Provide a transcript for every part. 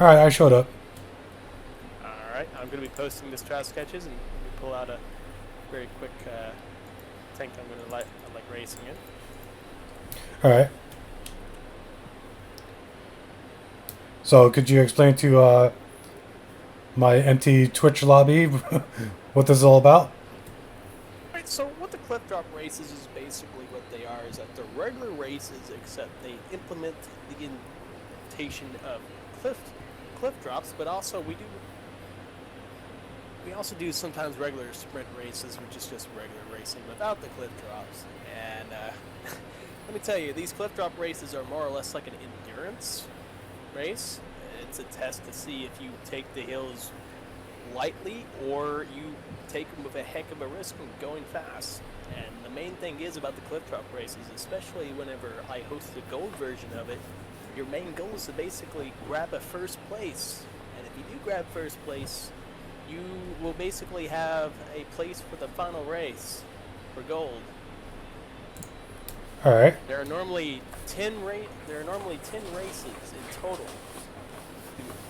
All right, I showed up. Alright, I'm going to be posting this trial sketches and we pull out a very quick tank I'm going to like racing in. All right. So, could you explain to my empty Twitch lobby what this is all about? Alright, so what the cliff drop races is basically what they are is that they're regular races except they implement the invitation of cliff drops, but also we also do sometimes regular sprint races, which is just regular racing without the cliff drops. And let me tell you, these cliff drop races are more or less like an endurance race. It's a test to see if you take the hills lightly or you take them with a heck of a risk of going fast. And the main thing is about the cliff drop races, especially whenever I host the gold version of it, your main goal is to basically grab a first place. And if you do grab first place, you will basically have a place for the final race for gold. All right. There are normally 10 races in total,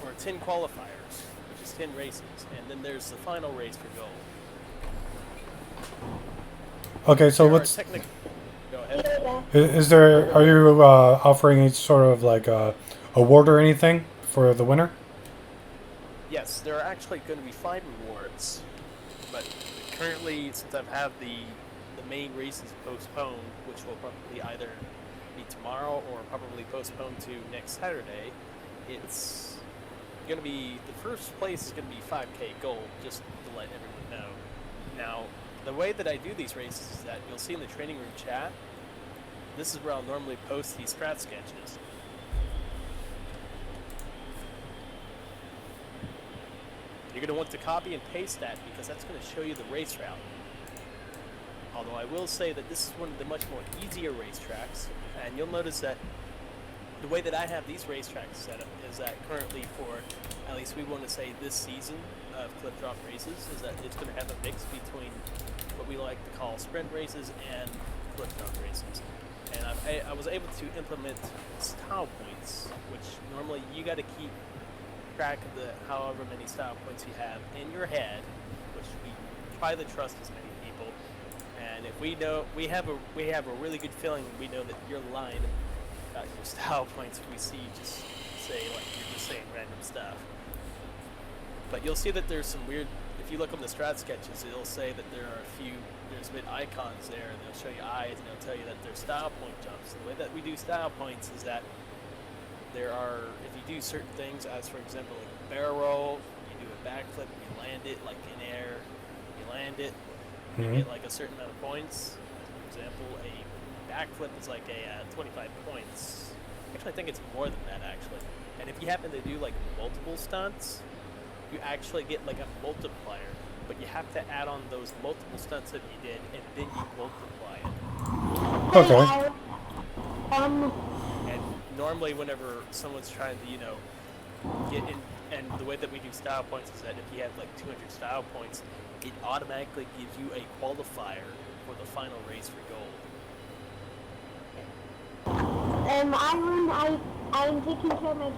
or 10 qualifiers, which is 10 races, and then there's the final race for gold. Okay, so There are what's technical. Go ahead. is there? Are you offering any sort of like award or anything for the winner? Yes, there are actually going to be 5 rewards, but currently, since I've had the main races postponed, which will probably either be tomorrow or probably postponed to next Saturday, it's going to be the first place is going to be 5K gold, just to let everyone know. Now, the way that I do these races is that you'll see in the training room chat. This is where I'll normally post these strat sketches. You're going to want to copy and paste that because that's going to show you the race route. Although I will say that this is one of the much more easier racetracks, and you'll notice that the way that I have these racetracks set up is that currently for, at least we want to say this season of cliff drop races, is that it's going to have a mix between what we like to call sprint races and cliff drop races. And I was able to implement style points, which normally you got to keep track of the however many style points you have in your head, which we try to trust as many people. And if we know we have a really good feeling we know that you're lying about your style points, we see you just say like you're just saying random stuff. But you'll see that there's some weird. If you look on the strat sketches, it'll say that there's mid icons there, and they'll show you eyes, and they'll tell you that there's style point jumps. The way that we do style points is that there are, if you do certain things, as for example, like a barrel roll, you do a backflip, you land it like in air, you land it, you get like a certain amount of points. As for example, a backflip is like a 25 points. Actually, I think it's more than that actually. And if you happen to do like multiple stunts, you actually get like a multiplier, but you have to add on those multiple stunts that you did, and then you multiply it. Okay. And normally, whenever someone's trying to, get in, and the way that we do style points is that if you have like 200 style points, it automatically gives you a qualifier for the final race for gold. I'm taking care of my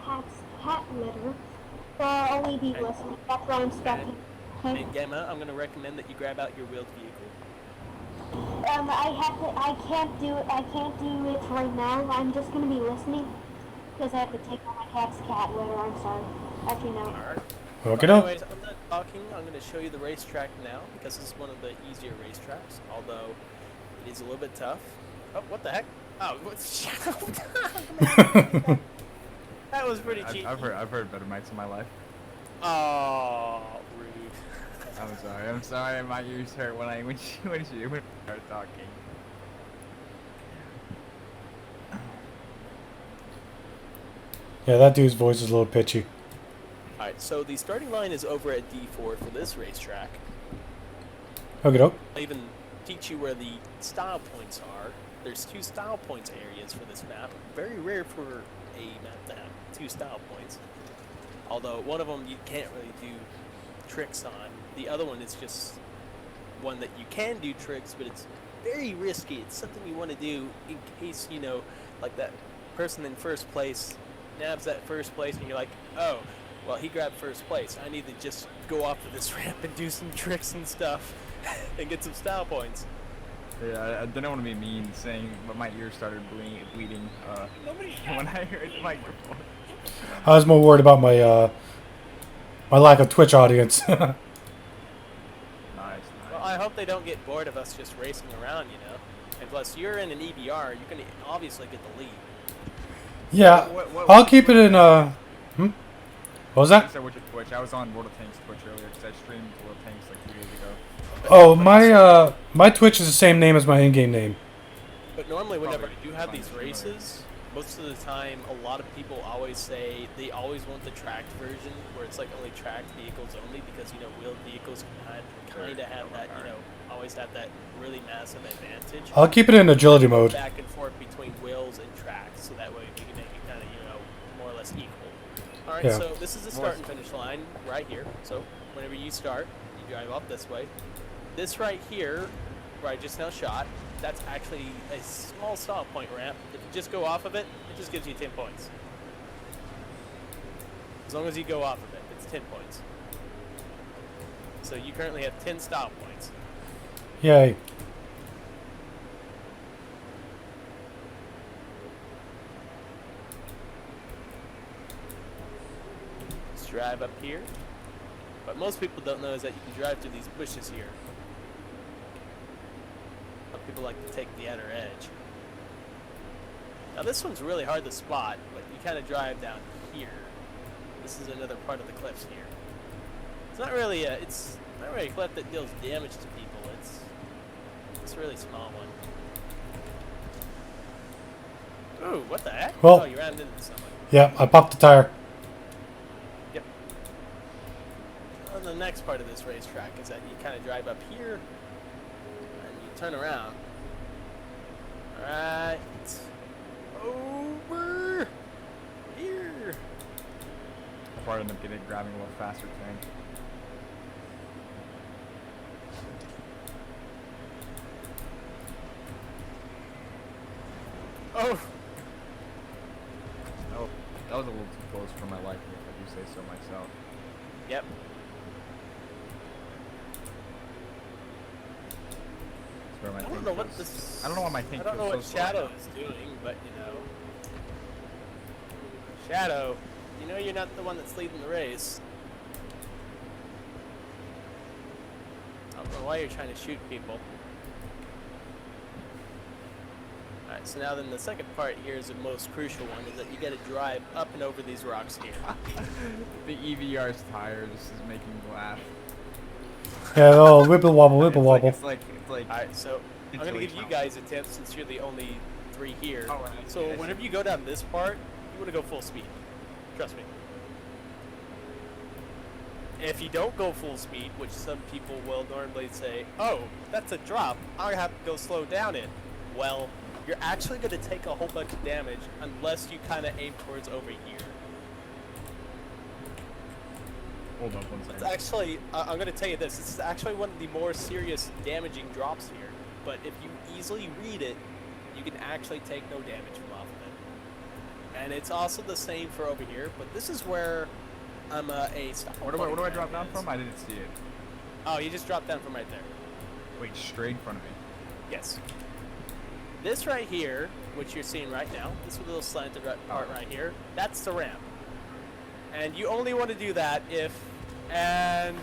cat's cat litter, so I'll only be Okay. listening. That's why I'm stuck. Okay. And Gamma, I'm going to recommend that you grab out your wheeled vehicle. I can't do it right now. I'm just gonna be listening because I have to take out my cat's cat litter. I'm sorry. Actually, no. Alright. Okay. Well, No. anyways, I'm not talking. I'm going to show you the racetrack now because this is one of the easier racetracks, although it is a little bit tough. Oh, what the heck? Oh, that was pretty cheeky. I've heard better mics in my life. Oh, rude. I'm sorry. My ears hurt when she started talking. Yeah, that dude's voice is a little pitchy. Alright, so the starting line is over at D4 for this racetrack. Okay. Doke. I'll even teach you where the style points are. There's 2 style points areas for this map. Very rare for a map to have 2 style points. Although one of them you can't really do tricks on. The other one is just one that you can do tricks, but it's very risky. It's something you want to do in case, like that person in first place nabs that first place, and you're like, oh, well, he grabbed first place. I need to just go off of this ramp and do some tricks and stuff and get some style points. Yeah, I didn't want to be mean saying, but my ears started bleeding Nobody. when I heard the microphone. I was more worried about my my lack of Twitch audience. Nice. Well, I hope they don't get bored of us just racing around, you know. And plus, you're in an EBR, you're gonna obviously get the lead. Yeah, I'll keep it in. What was that? So which Twitch? I was on World of Tanks Twitch earlier because I streamed World of Tanks like 2 days ago. Oh, my Twitch is the same name as my in-game name. But normally, whenever Probably you do have find these it similar. races, most of the time, a lot of people always say they always want the tracked version, where it's like only tracked vehicles only, because you know wheeled vehicles kind of have that, you know, always have that really massive advantage. I'll keep it in agility mode. Back and forth between wheels and tracks, so that way we can make it kind of, you know, more or less equal. All right, Yeah. so this is the start and finish line right here. So whenever you start, you drive off this way. This right here, where I just now shot, that's actually a small stop point ramp. If you just go off of it, it just gives you 10 points. As long as you go off of it, it's 10 points. So you currently have 10 stop points. Yay. Let's drive up here. What most people don't know is that you can drive through these bushes here. Some people like to take the outer edge. Now this one's really hard to spot, but you kind of drive down here. This is another part of the cliffs here. It's not really a cliff that deals damage to people. It's a really small one. Ooh, what the heck? Well- Oh, you ran into someone. Yeah, I popped the tire. Yep. And the next part of this racetrack is that you kind of drive up here and you turn around. Alright. Over here. I'll probably end up grabbing a little faster tank. Oh! Oh, that was a little too close for my liking, if I do say so myself. Yep. Swear my I don't tank know what feels- this. I don't know why my tank I don't know feels what so Shadow slow. is doing, but you know. Shadow, you know you're not the one that's leading the race. I don't know why you're trying to shoot people. Alright, so now then the second part here is the most crucial one, is that you gotta drive up and over these rocks here. The EVR's tires is making me laugh. Yeah, oh, wibble wobble, wibble wobble. It's like Alright, so I'm gonna Instantly give you count. guys a tip since you're the only 3 here. Oh, right. So Yeah, I whenever see. you go down this part, you wanna go full speed. Trust me. If you don't go full speed, which some people will normally say, oh, that's a drop, I have to go slow down it. Well, you're actually going to take a whole bunch of damage unless you kind of aim towards over here. Hold up one It's second. actually, I'm going to tell you this is actually one of the more serious damaging drops here. But if you easily read it, you can actually take no damage from off of it. And it's also the same for over here, but this is where I'm a stop. What do I drop down from? I didn't see it. Oh, you just dropped down from right there. Wait, straight in front of me. Yes. This right here, which you're seeing right now, this little slanted part right here, that's the ramp. And you only want to do that if, and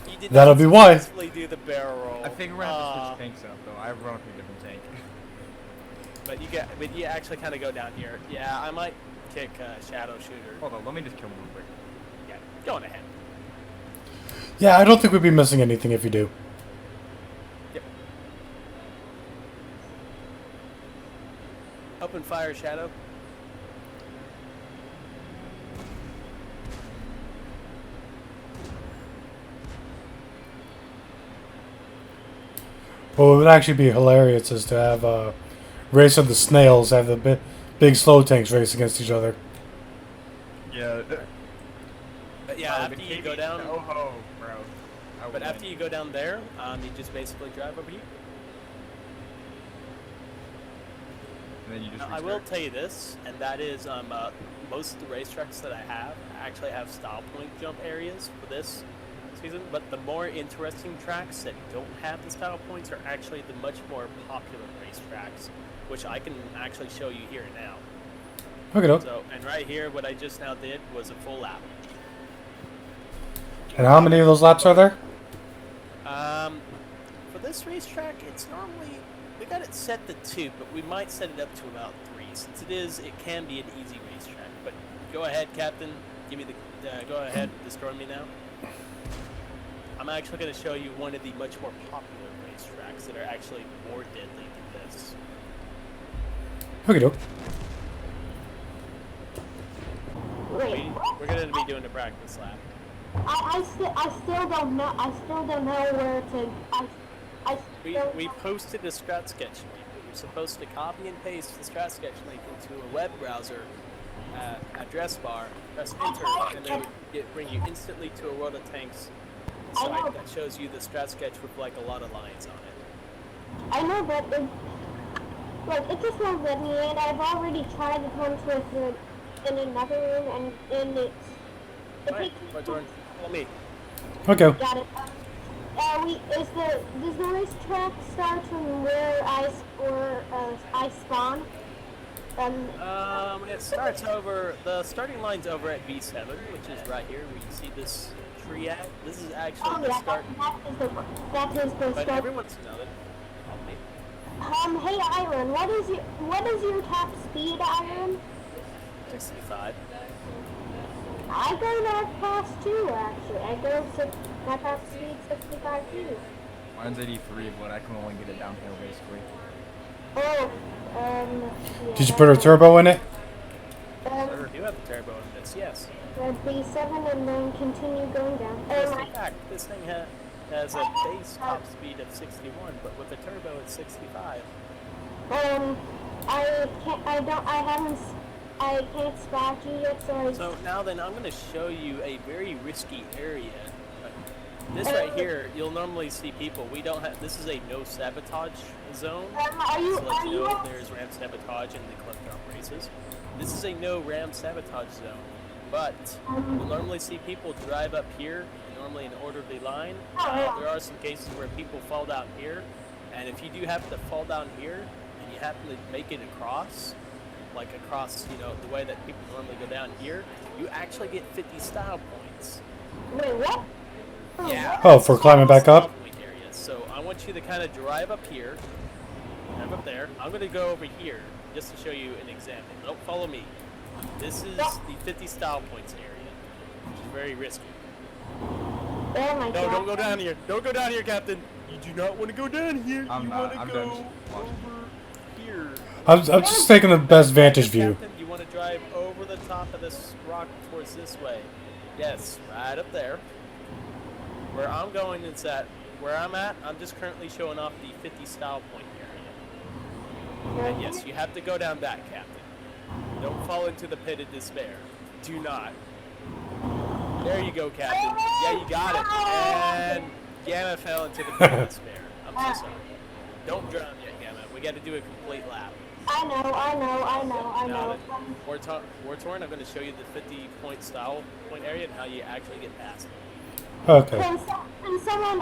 you did That'll not be why. successfully do the barrel roll. I think we're gonna have to switch tanks up though. I've run up a different tank. But you actually kind of go down here. Yeah, I might kick Shadow Shooter. Hold on, let me just kill him real quick. Yeah, going ahead. Yeah, I don't think we'd be missing anything if you do. Yep. Open fire, Shadow. What would actually be hilarious is to have race of the snails, have the big slow tanks race against each other. Yeah. But yeah, after you go down, Oh ho, bro. but after you go down there, you just basically drive over here. and then you just Now, I will tell you this, and that is, most of the racetracks that I actually have style point jump areas for this season, but the more interesting tracks that don't have the style points are actually the much more popular racetracks, which I can actually show you here now. Okay, doke. So, and right here, what I just now did was a full lap. And how many of those laps are there? For this racetrack, it's normally, we got it set to 2, but we might set it up to about 3. Since it can be an easy racetrack. But go ahead, Captain. Give me the, go ahead, destroy me now. I'm actually going to show you one of the much more popular racetracks that are actually more deadly than this. Okay, doke. Wait. We're going to be doing a practice lap. I still don't know. I still don't know where to. We posted a strat sketch link. You're supposed to copy and paste the strat sketch link into a web browser address bar, press enter, and then bring you instantly to a World of Tanks site that shows you the strat sketch with like a lot of lines on it. I know, but it just won't let me in. I've already tried it once with in another room, and it Alright, my turn. Follow me. Okay. got it. Does the racetrack start from where I spawn? It starts over, the starting line's over at B7, which is right here where you see this tree at. This is actually the start. That is the But start. everyone's noted. Follow me. Hey Iron, what is your top speed, Iron? 65. I go not past 2 actually. I go my top speed 65 too. Mine's 83, but I can only get it downhill basically. Oh, yeah, Did you put a turbo in it? We do have the turbo in this, yes. B7 and then continue going down. Yes, in fact, this thing has a base top speed of 61, but with a turbo it's 65. I can't spot you yet, So now then, I'm going to show you a very risky area. This right here, you'll normally see people. We don't have. This is a no sabotage zone. So let you know if there's ram sabotage in the Club Car races. This is a no ram sabotage zone, but you'll normally see people drive up here, normally in orderly line. There are some cases where people fall down here, and if you do happen to fall down here and you happen to make it across, like across, the way that people normally go down here, you actually get 50 style points. Wait, what? Yeah. Oh, for climbing back up? Area. So I want you to kind of drive up here, drive up there. I'm going to go over here just to show you an example. Don't follow me. This is the 50 style points area, which is very risky. Oh my God. No, don't go down here. Don't go down here, Captain. You do not want to go down here. I'm you not. want I'm to done go just watching. over here. I'm just taking the best vantage view. Captain, you want to drive over the top of this rock towards this way. Yes, right up there. Where I'm going is that, where I'm at, I'm just currently showing off the 50 style point area. And yes, you have to go down that, Captain. Don't fall into the pit of despair. Do not. There you go, Captain. Yeah, you got it. And Gamma fell into the pit of despair. I'm so sorry. Don't drown yet, Gamma. We got to do a complete lap. I know. Now, War Torn, I'm going to show you the 50-point style point area and how you actually get past it. Okay. Can someone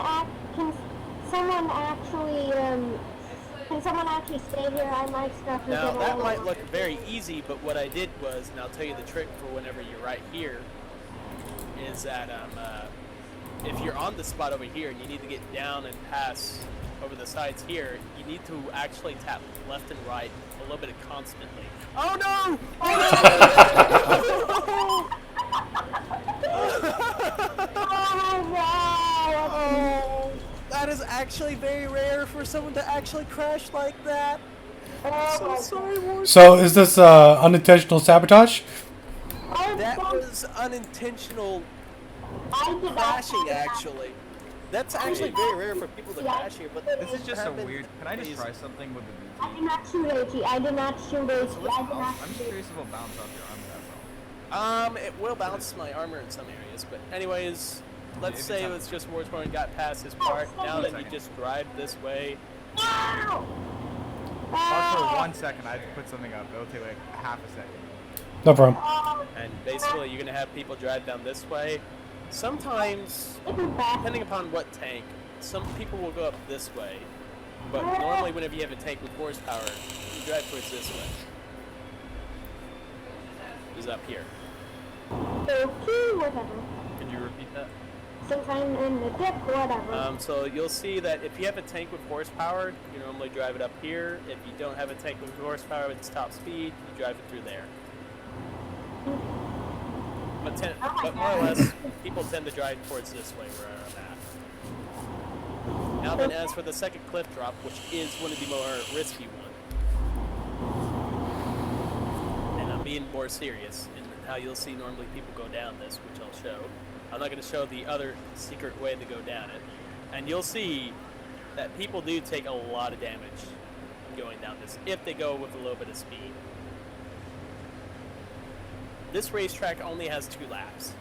actually stay here? I might stuff with Now, it that all might over. look very easy, but what I did was, and I'll tell you the trick for whenever you're right here, is that if you're on the spot over here and you need to get down and pass over the sides here, you need to actually tap left and right a little bit constantly. Oh no! Oh, that is actually very rare for someone to actually crash like that. I'm so sorry, War. So is this unintentional sabotage? That was unintentional crashing, actually. That's actually very rare for people to crash here, but This is just a weird. Can I just try something with the I VT? did not shoot AG. I did not shoot AG. I did not I'm just shoot curious if it'll bounce off your arm. That's all. it will bounce my armor in some areas, but anyways, let's say it's just Wartorn got past his part. Now then you just drive this way. Ow! Pause for Ow! 1 second. I have to put something up. It'll take like half a second. No problem. And basically, you're gonna have people drive down this way. Sometimes, depending upon what tank, some people will go up this way. But normally, whenever you have a tank with horsepower, you drive towards this way. Is up here. Okay, whatever. Can you repeat that? Sometime in the dip, whatever. So you'll see that if you have a tank with horsepower, you normally drive it up here. If you don't have a tank with horsepower with its top speed, you drive it through there. But more or less, people tend to drive towards this way where I'm at. Now then, as for the second cliff drop, which is one of the more risky ones, and I'm being more serious in how you'll see normally people go down this, which I'll show. I'm not going to show the other secret way to go down it. And you'll see that people do take a lot of damage going down this if they go with a little bit of speed. This racetrack only has 2 laps.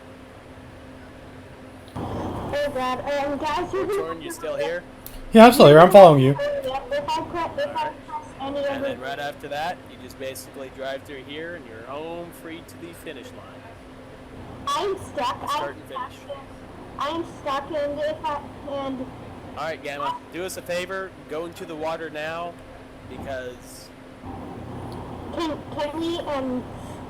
Oh god, guys, Jordan, you still here? Yeah, I'm still here. I'm following you. If I press any And of then the... right after that, you just basically drive through here and you're home free to the finish line. I'm stuck. Start and finish. I'm stuck, and if I... And... Alright, Gamma, do us a favor, go into the water now, because...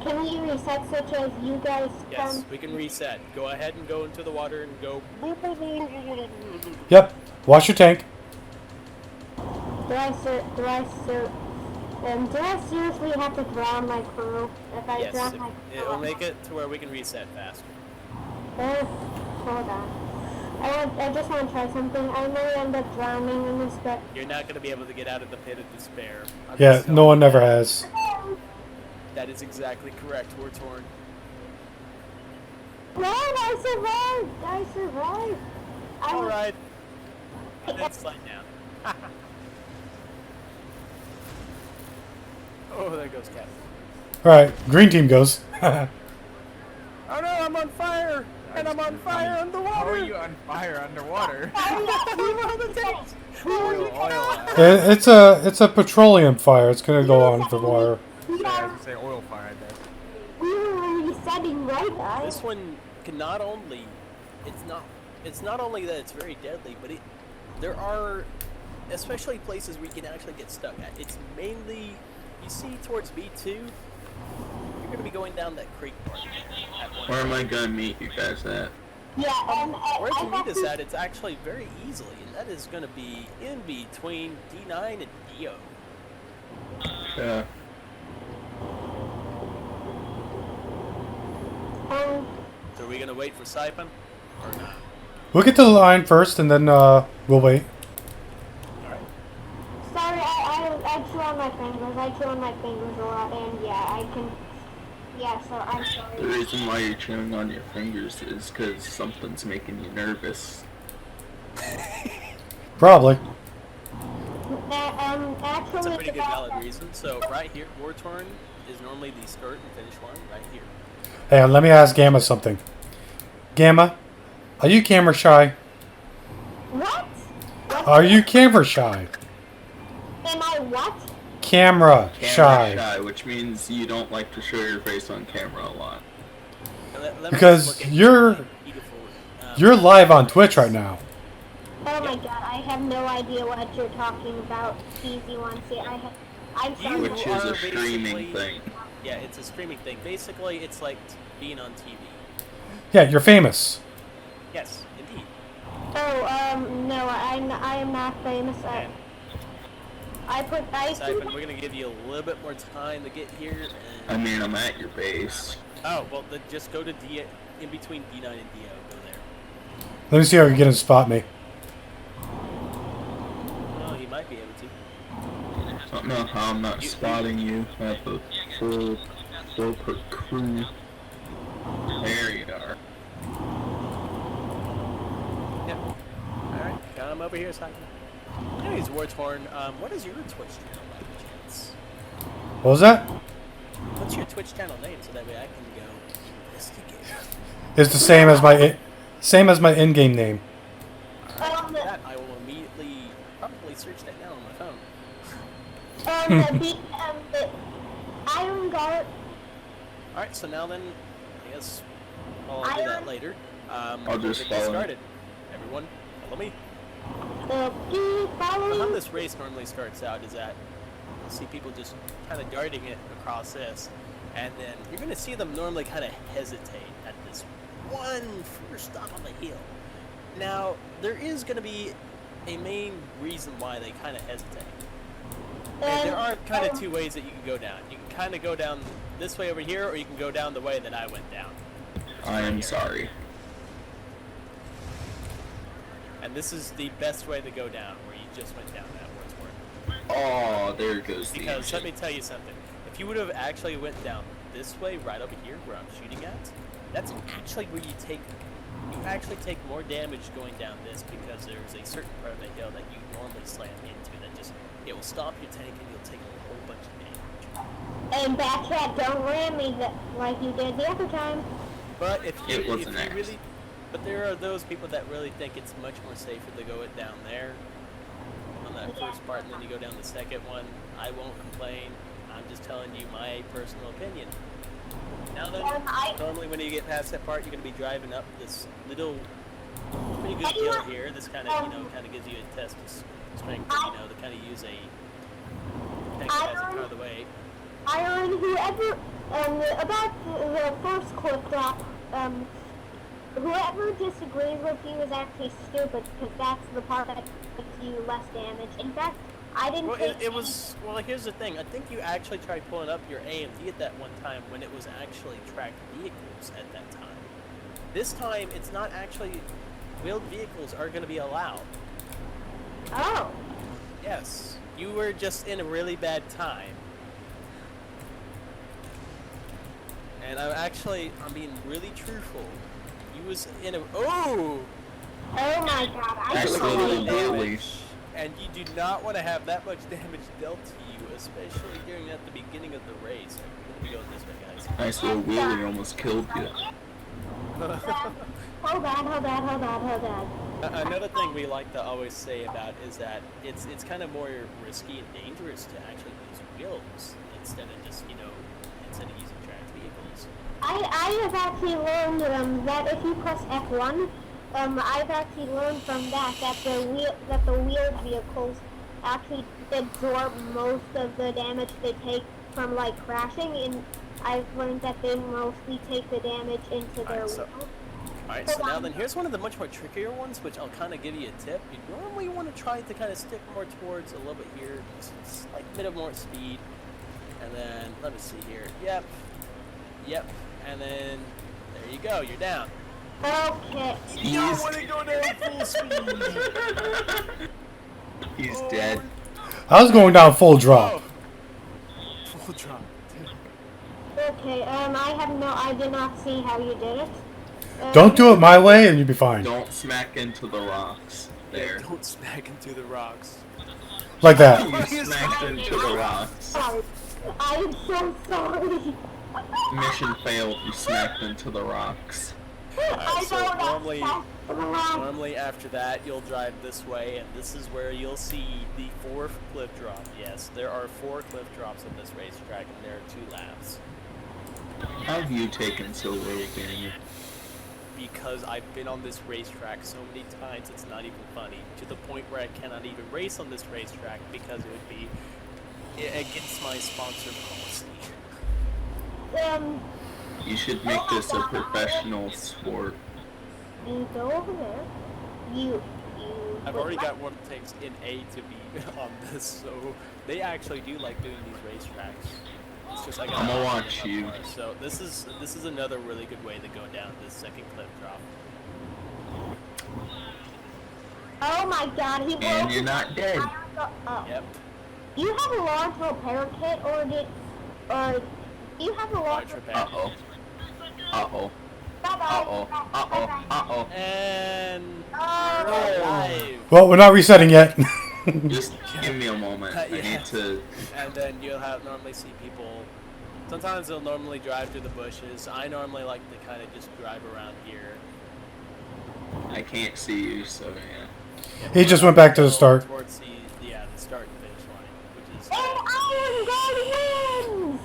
Can we reset such as you guys Yes, we can reset. Go ahead and go into the water and go... Yep. Wash your tank. Do I seriously have to drown my crew? If I Yes, drown my crew... it'll make it to where we can reset faster. Hold on. I just want to try something. I may end up drowning in this, but... You're not going to be able to get out of the pit of despair. I'm Yeah, just no telling one you ever that. has. That is exactly correct, we're torn. Run! I survived! Alright. And then slide down. Oh, there goes Captain. Alright, green team goes. Oh no, I'm on fire! And I'm on fire underwater! How are you on fire underwater? It's a petroleum fire. It's gonna go on for water. Yeah, I was gonna say oil fire, I bet. We were resetting right now. This one can not only... It's not only that it's very deadly, but there are especially places where you can actually get stuck at. It's mainly... You see towards B2, you're going to be going down that creek part. Where am I gonna meet you guys at? Yeah, Where I you meet have us to... at, it's actually very easily, and that is going to be in between D9 and DO. Yeah. So are we going to wait for Saipan, or not? We'll get to the line first, and then we'll wait. Sorry, I chew on my fingers. I chew on my fingers a lot, and yeah, I can... Yeah, so I'm The sorry. reason why you're chewing on your fingers is because something's making you nervous. Probably. Actually, That's a pretty it's good about... valid reason. So right here, War Torn is normally the start and finish line, right here. Hey, let me ask Gamma something. Gamma, are you camera shy? What? Are you camera shy? Am I what? Camera Camera shy. shy, which means you don't like to show your face on camera a lot. And let me Because just look at you're- the beautiful, You're live on Twitch right now. Oh my god, I have no idea what you're talking about. Easy one. See, I'm sorry. Which is are a streaming basically- thing. Yeah, it's a streaming thing. Basically, it's like being on TV. Yeah, you're famous. Yes, indeed. Oh, no, I am not famous. Okay. Siphon, we're gonna give you a little bit more time to get here. I And... mean, I'm at your base. Oh, well, then just go to D, in between D9 and DO. Go there. Let me see how you can spot me. Well, he might be able to. I don't know how I'm not spotting you. I have a full crew. There you are. Yep. Alright, come over here, Siphon. Anyways, Wartorn, what is your Twitch channel by chance? What was that? What's your Twitch channel name so that way I can go investigate? It's the same as my in-game name. That I will immediately probably search that now on my phone. The Iron Guard. Alright, so now then, I guess I'll do that later. I'll just get follow. started. Everyone, follow me. Follow How me. this race normally starts out is that you'll see people just kind of darting it across this, and then you're going to see them normally kind of hesitate at this one first stop on the hill. Now, there is going to be a main reason why they kind of hesitate. And there are kind of two ways that you can go down. You can kind of go down this way over here, or you can go down the way that I went down. I am sorry. And this is the best way to go down, where you just went down that Wordsworth. Oh, there goes the Because let engine. me tell you something. If you would have actually went down this way, right over here, where I'm shooting at, that's actually where you actually take more damage going down this, because there's a certain part of the hill that you normally slam into that just, it will stop your tank and you'll take a whole bunch of damage. And Backtrack, don't ram me like you did the other time. But if you, It was if an you axe. really, but there are those people that really think it's much more safer to go it down there on that first part, and then you go down the second one. I won't complain. I'm just telling you my personal opinion. Now then, normally when you get past that part, you're going to be driving up this little, pretty good hill here. This kind of, kind of gives you a test of strength, to kind of use a tank that has a part of the way. Iron, whoever, about the first clip drop, whoever disagrees with you is actually stupid, because that's the part that gives you less damage. In fact, I didn't Well, take it was, well, here's the thing. I think you actually tried pulling up your AMD at that one time when it was actually tracked vehicles at that time. This time, it's not actually, wheeled vehicles are going to be allowed. Oh. Yes, you were just in a really bad time. And I'm being really truthful. You was in a, Oh my god, I That's just a little wanna- wheelie. and you do not want to have that much damage dealt to you, especially during at the beginning of the race. Let me go this way, guys. Nice little wheelie almost killed you. Hold on. Another thing we like to always say about is that it's kind of more risky and dangerous to actually use wheels instead of just instead of using tracked vehicles. I have actually learned that if you press F1, I've actually learned from that the wheeled vehicles actually absorb most of the damage they take from like crashing, and I've learned that they mostly take the damage into their Alright, so- wheels. Alright, so now then, here's one of the much more trickier ones, which I'll kind of give you a tip. You normally want to try to kind of stick more towards a little bit here, just a slight bit of more speed, and then, let me see here, yep, and then, there you go, you're down. Okay. You don't want to go down full speed! He's dead. I was going down full drop. Full drop. Okay, I did not see how you did it. Don't do it my way and you'll be fine. Don't smack into the rocks. There. Don't smack into the rocks. Like that. You smacked into the rocks. Sorry. I am so sorry. Mission failed. You smacked into the rocks. I so don't normally- know. Normally after that, you'll drive this way, and this is where you'll see the fourth cliff drop. Yes, there are 4 cliff drops on this racetrack, and there are 2 laps. How have you taken so little damage? Because I've been on this racetrack so many times, it's not even funny. To the point where I cannot even race on this racetrack because it would be against my sponsor policy. You should make this a professional sport. You go over there. You. I've already got what it takes in A to be on this, so they actually do like doing these racetracks. It's just I gotta I'ma get watch up you. far. So this is another really good way to go down this second cliff drop. Oh my god, he And broke you're not dead. Oh. Yep. Do you have a large repair kit, or do you have a large Large repair. Uh-oh. Uh-oh. Bye-bye. Uh-oh. Uh-oh. Uh-oh. And Oh. live. Well, we're not resetting yet. Just give me a moment. I need Yeah. to... And then you'll normally see people. Sometimes they'll normally drive through the bushes. I normally like to kind of just drive around here. I can't see you, so yeah. He just went back to the start. Towards the start and finish line, which is And Iron God wins!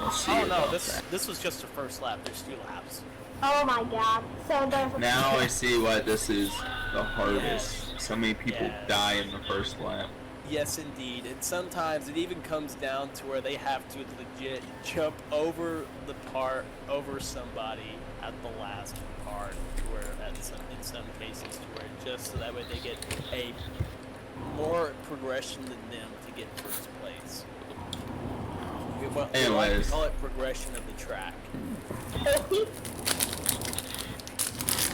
Well, see Oh no, about this that. this was just the first lap. There's 2 laps. Oh my god. So there's Now I see why this is the hardest. So many people Yes. die in the first lap. Yes, indeed. And sometimes it even comes down to where they have to legit jump over the part, over somebody at the last part, to where in some cases, to where just so that way they get a more progression than them to get first place. We like to Anyways. call it progression of the track.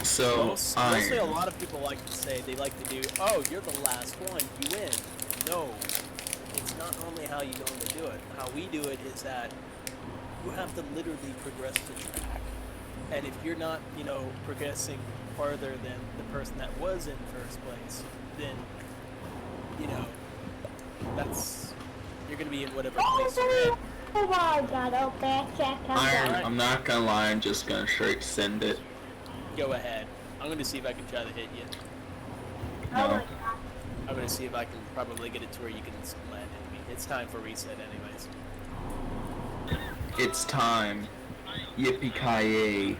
So Mostly a iron. lot of people like to say they like to do, oh, you're the last one, you win. No, it's not normally how you normally do it. How we do it is that you have to literally progress the track. And if you're not, progressing farther than the person that was in first place, then, you're going to be in whatever place you're in. Oh my god, oh bad check. Iron, I'm not gonna lie, I'm just gonna straight send it. Go ahead. I'm going to see if I can try to hit you. Oh my No. god. I'm going to see if I can probably get it to where you can land into me. It's time for reset anyways. It's time. Yippee-ki-yay.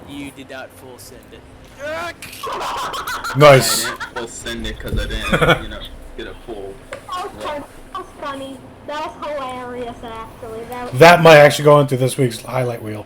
You did not full send it. Nice. I didn't full send it because I didn't, get a full. That was funny. That was hilarious, actually. That might actually go into this week's highlight wheel.